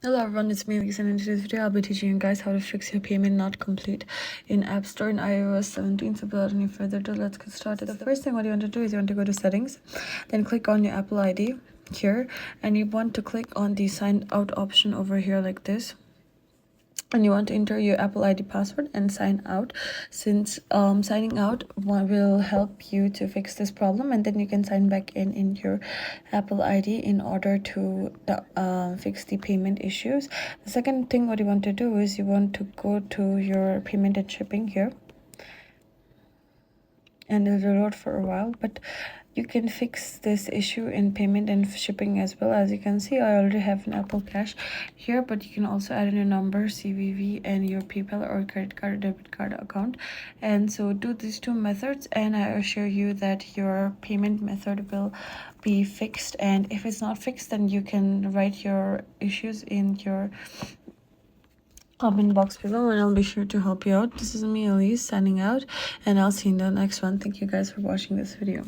Hello everyone, it's me Lisa, and in today's video I'll be teaching you guys how to fix your payment not complete in App Store in iOS 17. So without any further ado, let's get started. The first thing what you want to do is you want to go to settings, then click on your Apple ID here, and you want to click on the sign out option over here like this. And you want to enter your Apple ID password and sign out, since signing out will help you to fix this problem, and then you can sign back in your Apple ID in order to fix the payment issues. The second thing what you want to do is you want to go to your payment and shipping here, and it'll load for a while, but you can fix this issue in payment and shipping as well. As you can see, I already have an Apple Cash here, but you can also add in your number, CVV, and your PayPal or credit card or debit card account. And so do these two methods, and I assure you that your payment method will be fixed. And if it's not fixed, then you can write your issues in your comment box below, and I'll be sure to help you out. This is me, Elise, signing out, and I'll see you in the next one. Thank you guys for watching this video.